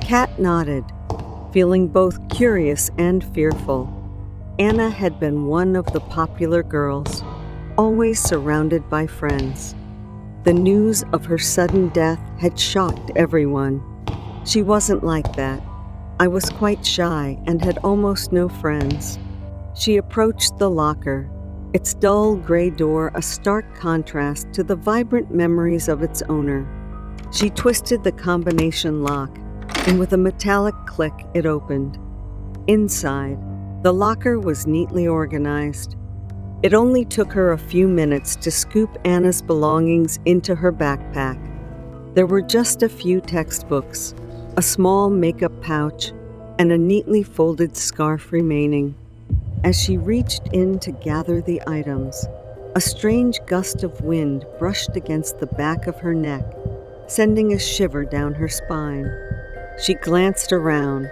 Speaker 6: Kat nodded, feeling both curious and fearful. Anna had been one of the popular girls, always surrounded by friends. The news of her sudden death had shocked everyone. She wasn't like that. I was quite shy and had almost no friends. She approached the locker, its dull gray door a stark contrast to the vibrant memories of its owner. She twisted the combination lock, and with a metallic click, it opened. Inside, the locker was neatly organized. It only took her a few minutes to scoop Anna's belongings into her backpack. There were just a few textbooks, a small makeup pouch, and a neatly folded scarf remaining. As she reached in to gather the items, a strange gust of wind brushed against the back of her neck, sending a shiver down her spine. She glanced around,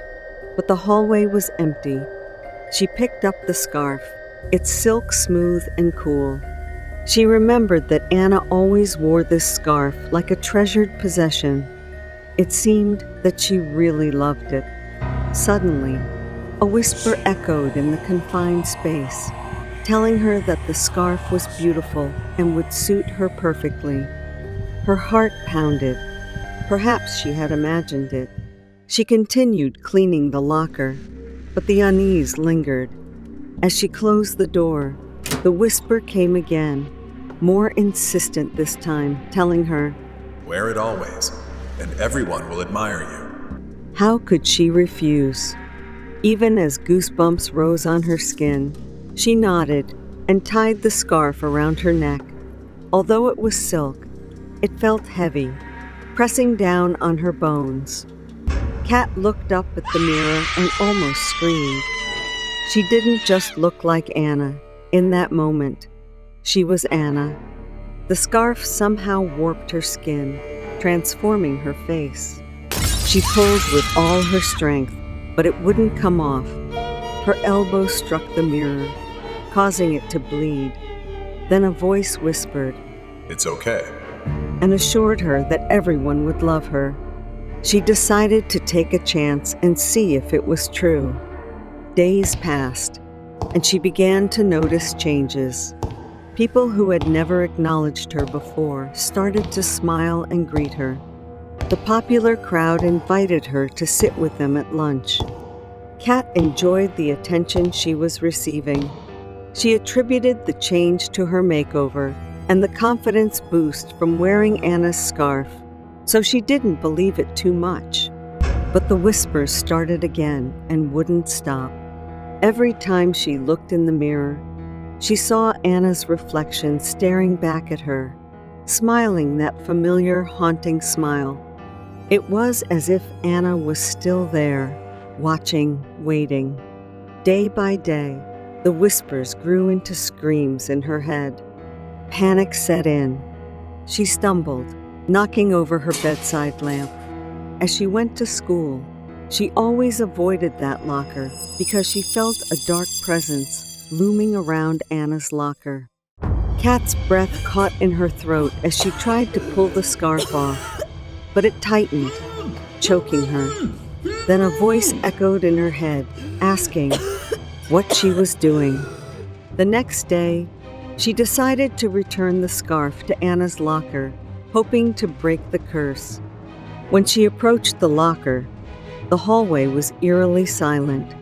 Speaker 6: but the hallway was empty. She picked up the scarf, its silk smooth and cool. She remembered that Anna always wore this scarf like a treasured possession. It seemed that she really loved it. Suddenly, a whisper echoed in the confined space, telling her that the scarf was beautiful and would suit her perfectly. Her heart pounded. Perhaps she had imagined it. She continued cleaning the locker, but the unease lingered. As she closed the door, the whisper came again, more insistent this time, telling her,
Speaker 1: "Wear it always, and everyone will admire you."
Speaker 6: How could she refuse? Even as goosebumps rose on her skin, she nodded and tied the scarf around her neck. Although it was silk, it felt heavy, pressing down on her bones. Kat looked up at the mirror and almost screamed. She didn't just look like Anna in that moment. She was Anna. The scarf somehow warped her skin, transforming her face. She pulled with all her strength, but it wouldn't come off. Her elbow struck the mirror, causing it to bleed. Then a voice whispered,
Speaker 1: It's okay.
Speaker 6: and assured her that everyone would love her. She decided to take a chance and see if it was true. Days passed, and she began to notice changes. People who had never acknowledged her before started to smile and greet her. The popular crowd invited her to sit with them at lunch. Kat enjoyed the attention she was receiving. She attributed the change to her makeover and the confidence boost from wearing Anna's scarf, so she didn't believe it too much. But the whispers started again and wouldn't stop. Every time she looked in the mirror, she saw Anna's reflection staring back at her, smiling that familiar, haunting smile. It was as if Anna was still there, watching, waiting. Day by day, the whispers grew into screams in her head. Panic set in. She stumbled, knocking over her bedside lamp. As she went to school, she always avoided that locker because she felt a dark presence looming around Anna's locker. Kat's breath caught in her throat as she tried to pull the scarf off, but it tightened, choking her. Then a voice echoed in her head, asking what she was doing. The next day, she decided to return the scarf to Anna's locker, hoping to break the curse. When she approached the locker, the hallway was eerily silent.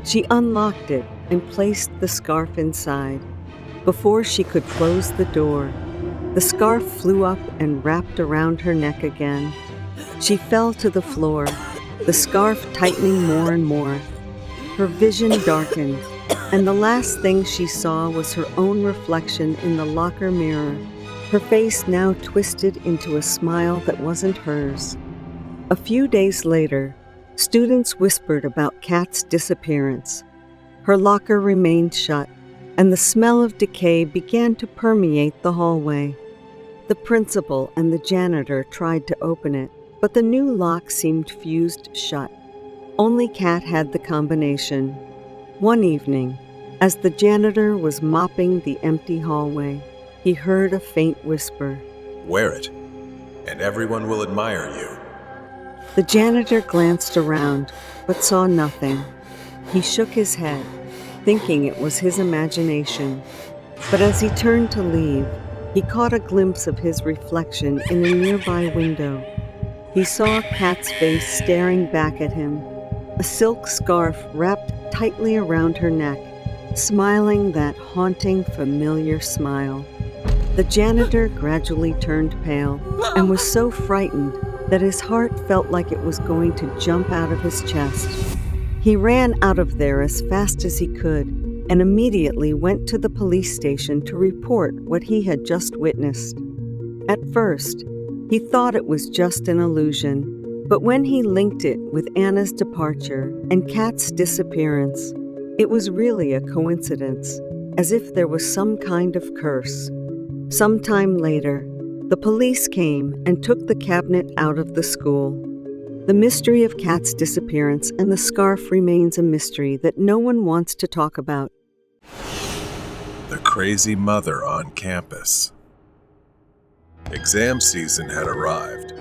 Speaker 6: She unlocked it and placed the scarf inside. Before she could close the door, the scarf flew up and wrapped around her neck again. She fell to the floor, the scarf tightening more and more. Her vision darkened, and the last thing she saw was her own reflection in the locker mirror, her face now twisted into a smile that wasn't hers. A few days later, students whispered about Kat's disappearance. Her locker remained shut, and the smell of decay began to permeate the hallway. The principal and the janitor tried to open it, but the new lock seemed fused shut. Only Kat had the combination. One evening, as the janitor was mopping the empty hallway, he heard a faint whisper.
Speaker 1: Wear it, and everyone will admire you.
Speaker 6: The janitor glanced around, but saw nothing. He shook his head, thinking it was his imagination. But as he turned to leave, he caught a glimpse of his reflection in a nearby window. He saw Kat's face staring back at him, a silk scarf wrapped tightly around her neck, smiling that haunting, familiar smile. The janitor gradually turned pale and was so frightened that his heart felt like it was going to jump out of his chest. He ran out of there as fast as he could and immediately went to the police station to report what he had just witnessed. At first, he thought it was just an illusion, but when he linked it with Anna's departure and Kat's disappearance, it was really a coincidence, as if there was some kind of curse. Sometime later, the police came and took the cabinet out of the school. The mystery of Kat's disappearance and the scarf remains a mystery that no one wants to talk about.
Speaker 1: The crazy mother on campus. Exam season had arrived,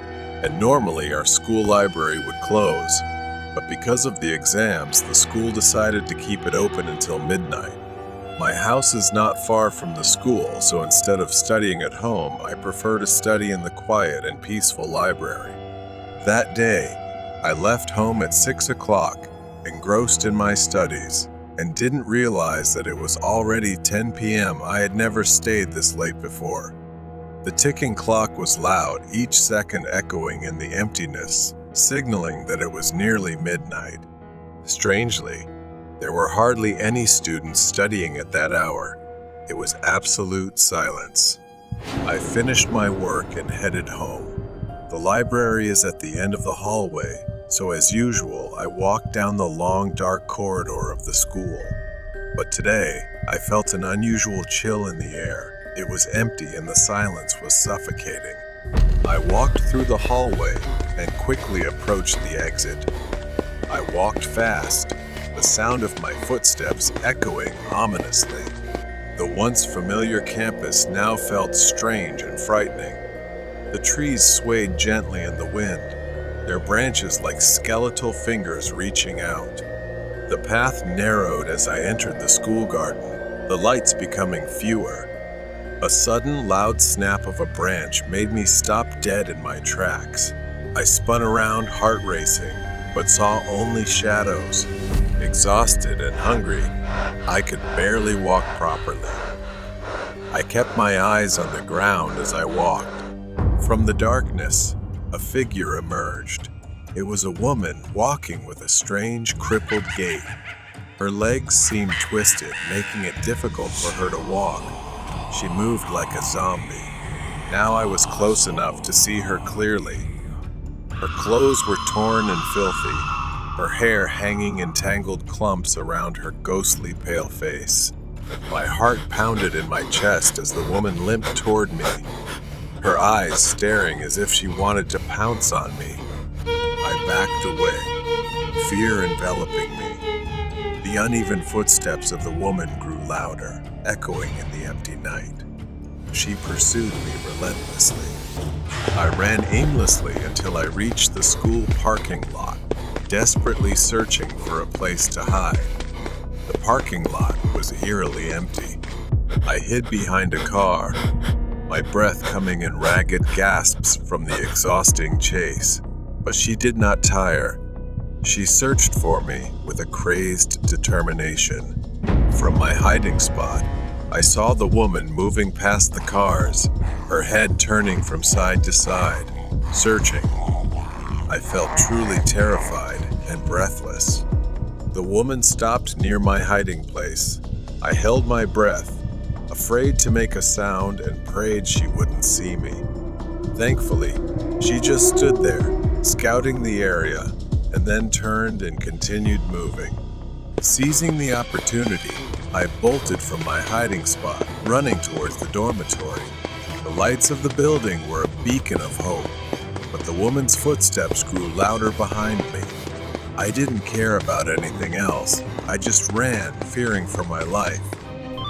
Speaker 1: and normally our school library would close, but because of the exams, the school decided to keep it open until midnight. My house is not far from the school, so instead of studying at home, I prefer to study in the quiet and peaceful library. That day, I left home at 6 o'clock, engrossed in my studies, and didn't realize that it was already 10 p.m. I had never stayed this late before. The ticking clock was loud, each second echoing in the emptiness, signaling that it was nearly midnight. Strangely, there were hardly any students studying at that hour. It was absolute silence. I finished my work and headed home. The library is at the end of the hallway, so as usual, I walked down the long, dark corridor of the school. But today, I felt an unusual chill in the air. It was empty and the silence was suffocating. I walked through the hallway and quickly approached the exit. I walked fast, the sound of my footsteps echoing ominously. The once familiar campus now felt strange and frightening. The trees swayed gently in the wind, their branches like skeletal fingers reaching out. The path narrowed as I entered the school garden, the lights becoming fewer. A sudden loud snap of a branch made me stop dead in my tracks. I spun around, heart racing, but saw only shadows. Exhausted and hungry, I could barely walk properly. I kept my eyes on the ground as I walked. From the darkness, a figure emerged. It was a woman walking with a strange, crippled gait. Her legs seemed twisted, making it difficult for her to walk. She moved like a zombie. Now I was close enough to see her clearly. Her clothes were torn and filthy, her hair hanging in tangled clumps around her ghostly pale face. My heart pounded in my chest as the woman limped toward me, her eyes staring as if she wanted to pounce on me. I backed away, fear enveloping me. The uneven footsteps of the woman grew louder, echoing in the empty night. She pursued me relentlessly. I ran aimlessly until I reached the school parking lot, desperately searching for a place to hide. The parking lot was eerily empty. I hid behind a car, my breath coming in ragged gasps from the exhausting chase. But she did not tire. She searched for me with a crazed determination. From my hiding spot, I saw the woman moving past the cars, her head turning from side to side, searching. I felt truly terrified and breathless. The woman stopped near my hiding place. I held my breath, afraid to make a sound, and prayed she wouldn't see me. Thankfully, she just stood there, scouting the area, and then turned and continued moving. Seizing the opportunity, I bolted from my hiding spot, running towards the dormitory. The lights of the building were a beacon of hope, but the woman's footsteps grew louder behind me. I didn't care about anything else. I just ran, fearing for my life.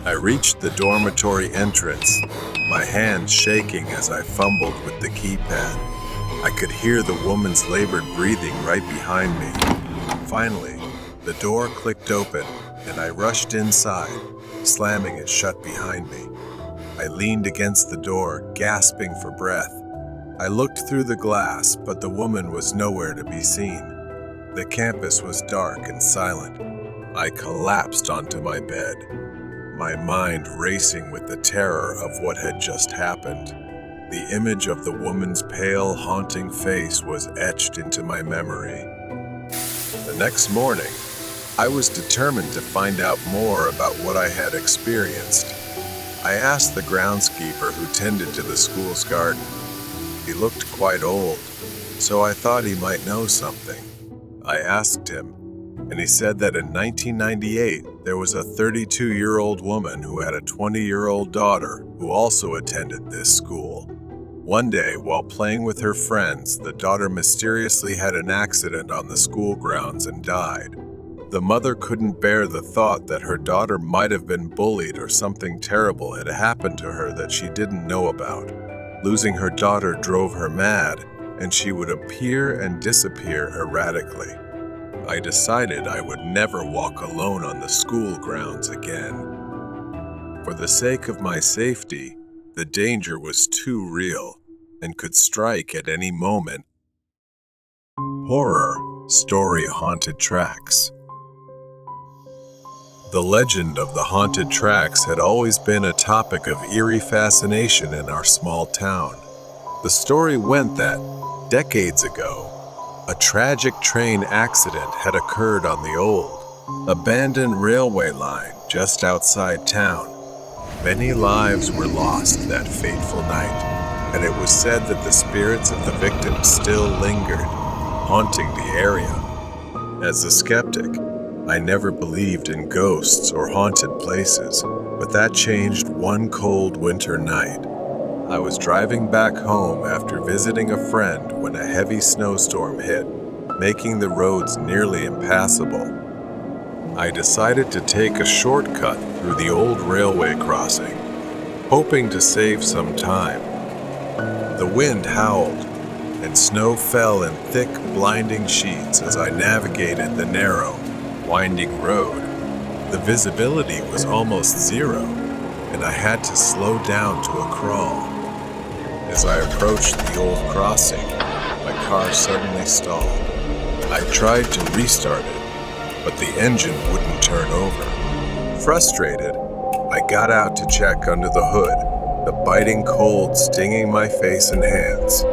Speaker 1: I reached the dormitory entrance, my hands shaking as I fumbled with the keypad. I could hear the woman's labored breathing right behind me. Finally, the door clicked open, and I rushed inside, slamming it shut behind me. I leaned against the door, gasping for breath. I looked through the glass, but the woman was nowhere to be seen. The campus was dark and silent. I collapsed onto my bed, my mind racing with the terror of what had just happened. The image of the woman's pale, haunting face was etched into my memory. The next morning, I was determined to find out more about what I had experienced. I asked the groundskeeper who tended to the school's garden. He looked quite old, so I thought he might know something. I asked him, and he said that in 1998, there was a 32-year-old woman who had a 20-year-old daughter who also attended this school. One day, while playing with her friends, the daughter mysteriously had an accident on the school grounds and died. The mother couldn't bear the thought that her daughter might have been bullied or something terrible had happened to her that she didn't know about. Losing her daughter drove her mad, and she would appear and disappear erratically. I decided I would never walk alone on the school grounds again. For the sake of my safety, the danger was too real and could strike at any moment. Horror Story Haunted Tracks. The legend of the haunted tracks had always been a topic of eerie fascination in our small town. The story went that, decades ago, a tragic train accident had occurred on the old, abandoned railway line just outside town. Many lives were lost that fateful night, and it was said that the spirits of the victims still lingered, haunting the area. As a skeptic, I never believed in ghosts or haunted places, but that changed one cold winter night. I was driving back home after visiting a friend when a heavy snowstorm hit. making the roads nearly impassable. I decided to take a shortcut through the old railway crossing, hoping to save some time. The wind howled, and snow fell in thick, blinding sheets as I navigated the narrow, winding road. The visibility was almost zero, and I had to slow down to a crawl. As I approached the old crossing, my car suddenly stalled. I tried to restart it, but the engine wouldn't turn over. Frustrated, I got out to check under the hood, the biting cold stinging my face and hands.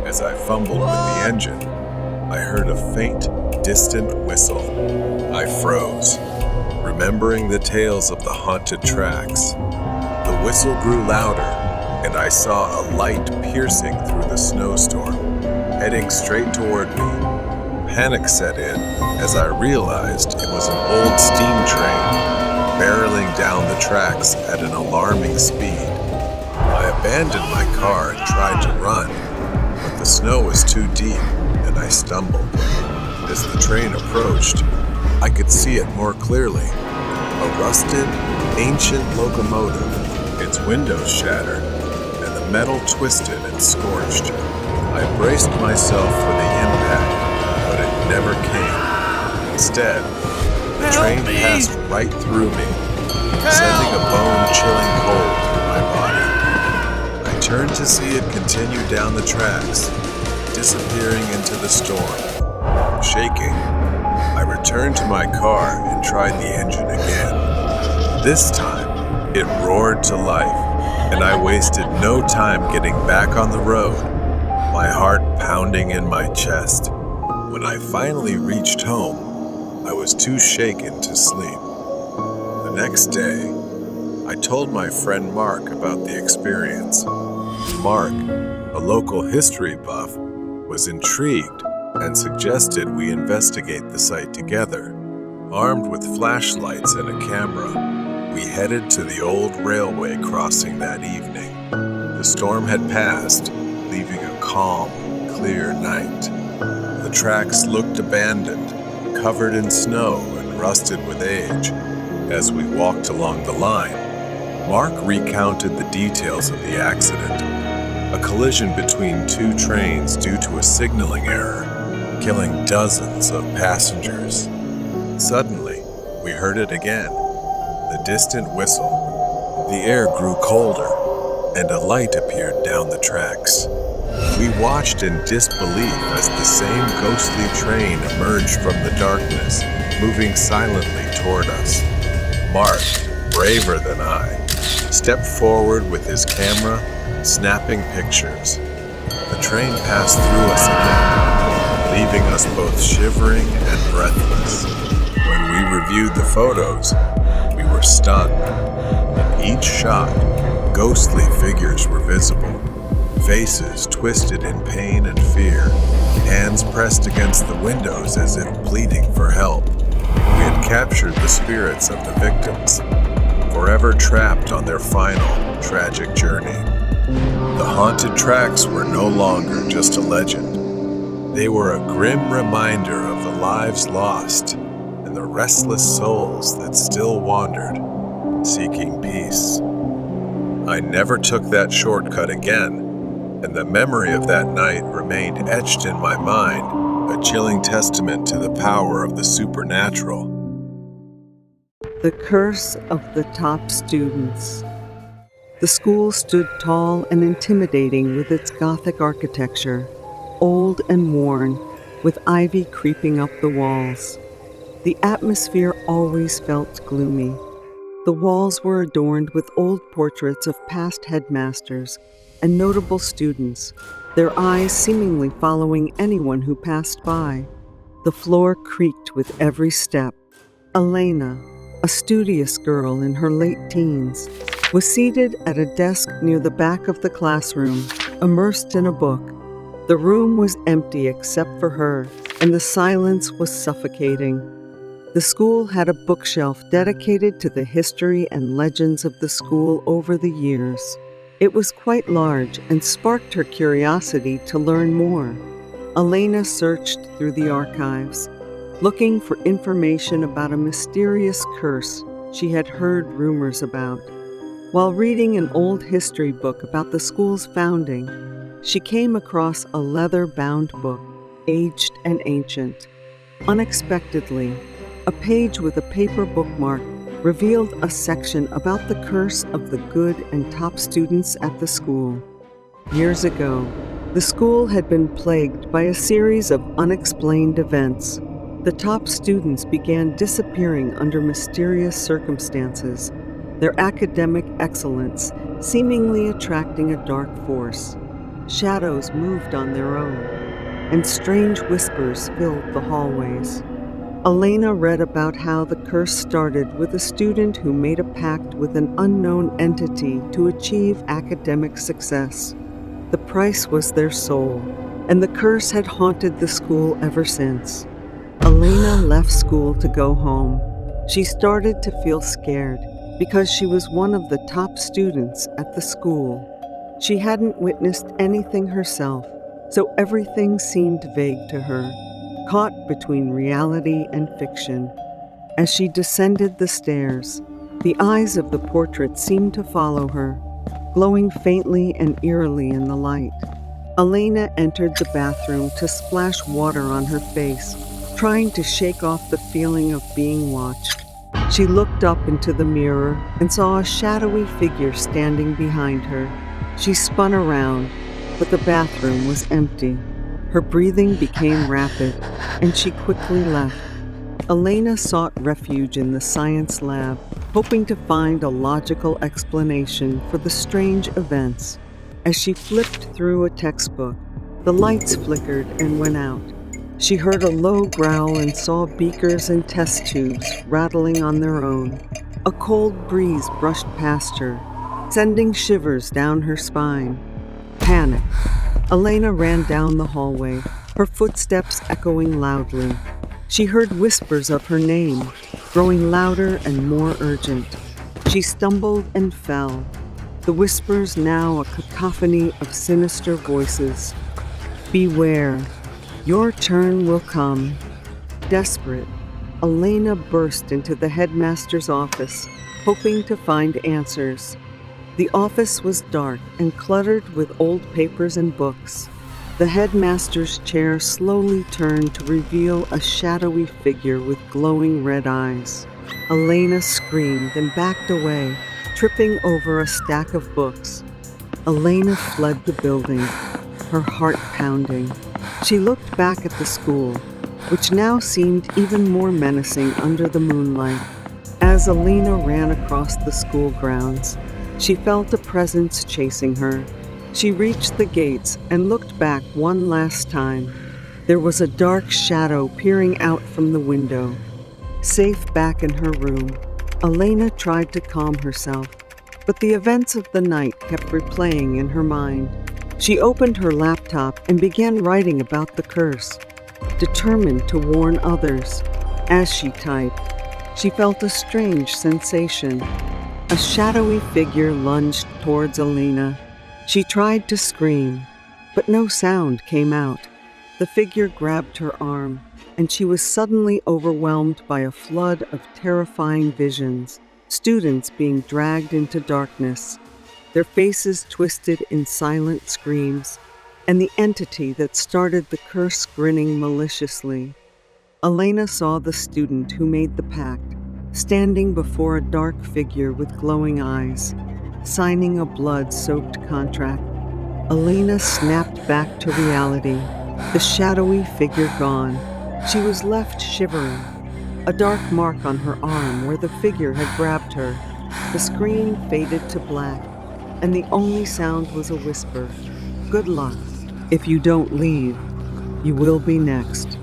Speaker 1: As I fumbled with the engine, I heard a faint, distant whistle. I froze, remembering the tales of the haunted tracks. The whistle grew louder, and I saw a light piercing through the snowstorm, heading straight toward me. Panic set in as I realized it was an old steam train, barreling down the tracks at an alarming speed. I abandoned my car and tried to run, but the snow was too deep, and I stumbled. As the train approached, I could see it more clearly. A rusted, ancient locomotive, its windows shattered, and the metal twisted and scorched. I braced myself for the impact, but it never came. Instead, the train passed right through me, sending a bone-chilling cold through my body. I turned to see it continue down the tracks, disappearing into the storm. Shaking, I returned to my car and tried the engine again. This time, it roared to life, and I wasted no time getting back on the road, my heart pounding in my chest. When I finally reached home, I was too shaken to sleep. The next day, I told my friend Mark about the experience. Mark, a local history buff, was intrigued and suggested we investigate the site together. Armed with flashlights and a camera, we headed to the old railway crossing that evening. The storm had passed, leaving a calm, clear night. The tracks looked abandoned, covered in snow and rusted with age. As we walked along the line, Mark recounted the details of the accident. A collision between two trains due to a signaling error, killing dozens of passengers. Suddenly, we heard it again, the distant whistle. The air grew colder, and a light appeared down the tracks. We watched in disbelief as the same ghostly train emerged from the darkness, moving silently toward us. Mark, braver than I, stepped forward with his camera, snapping pictures. The train passed through us again, leaving us both shivering and breathless. When we reviewed the photos, we were stunned. In each shot, ghostly figures were visible, faces twisted in pain and fear, hands pressed against the windows as if pleading for help. We had captured the spirits of the victims, forever trapped on their final, tragic journey. The haunted tracks were no longer just a legend. They were a grim reminder of the lives lost and the restless souls that still wandered, seeking peace. I never took that shortcut again, and the memory of that night remained etched in my mind, a chilling testament to the power of the supernatural.
Speaker 6: The curse of the top students. The school stood tall and intimidating with its Gothic architecture, old and worn, with ivy creeping up the walls. The atmosphere always felt gloomy. The walls were adorned with old portraits of past headmasters and notable students, their eyes seemingly following anyone who passed by. The floor creaked with every step. Elena, a studious girl in her late teens, was seated at a desk near the back of the classroom, immersed in a book. The room was empty except for her, and the silence was suffocating. The school had a bookshelf dedicated to the history and legends of the school over the years. It was quite large and sparked her curiosity to learn more. Elena searched through the archives, looking for information about a mysterious curse she had heard rumors about. While reading an old history book about the school's founding, she came across a leather-bound book, aged and ancient. Unexpectedly, a page with a paper bookmark revealed a section about the curse of the good and top students at the school. Years ago, the school had been plagued by a series of unexplained events. The top students began disappearing under mysterious circumstances, their academic excellence seemingly attracting a dark force. Shadows moved on their own, and strange whispers filled the hallways. Elena read about how the curse started with a student who made a pact with an unknown entity to achieve academic success. The price was their soul, and the curse had haunted the school ever since. Elena left school to go home. She started to feel scared because she was one of the top students at the school. She hadn't witnessed anything herself, so everything seemed vague to her, caught between reality and fiction. As she descended the stairs, the eyes of the portrait seemed to follow her, glowing faintly and eerily in the light. Elena entered the bathroom to splash water on her face, trying to shake off the feeling of being watched. She looked up into the mirror and saw a shadowy figure standing behind her. She spun around, but the bathroom was empty. Her breathing became rapid, and she quickly left. Elena sought refuge in the science lab, hoping to find a logical explanation for the strange events. As she flipped through a textbook, the lights flickered and went out. She heard a low growl and saw beakers and test tubes rattling on their own. A cold breeze brushed past her, sending shivers down her spine. Panic. Elena ran down the hallway, her footsteps echoing loudly. She heard whispers of her name, growing louder and more urgent. She stumbled and fell, the whispers now a cacophony of sinister voices. Beware. Your turn will come. Desperate, Elena burst into the headmaster's office, hoping to find answers. The office was dark and cluttered with old papers and books. The headmaster's chair slowly turned to reveal a shadowy figure with glowing red eyes. Elena screamed and backed away, tripping over a stack of books. Elena fled the building, her heart pounding. She looked back at the school, which now seemed even more menacing under the moonlight. As Elena ran across the school grounds, she felt a presence chasing her. She reached the gates and looked back one last time. There was a dark shadow peering out from the window. Safe back in her room, Elena tried to calm herself, but the events of the night kept replaying in her mind. She opened her laptop and began writing about the curse, determined to warn others. As she typed, she felt a strange sensation. A shadowy figure lunged towards Elena. She tried to scream, but no sound came out. The figure grabbed her arm, and she was suddenly overwhelmed by a flood of terrifying visions, students being dragged into darkness, their faces twisted in silent screams, and the entity that started the curse grinning maliciously. Elena saw the student who made the pact, standing before a dark figure with glowing eyes, signing a blood-soaked contract. Elena snapped back to reality, the shadowy figure gone. She was left shivering, a dark mark on her arm where the figure had grabbed her. The screen faded to black, and the only sound was a whisper. Good luck. If you don't leave, you will be next.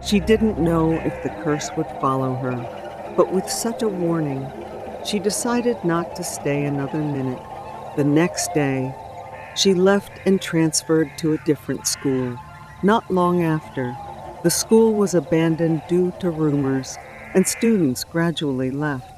Speaker 6: She didn't know if the curse would follow her, but with such a warning, she decided not to stay another minute. The next day, she left and transferred to a different school. Not long after, the school was abandoned due to rumors, and students gradually left.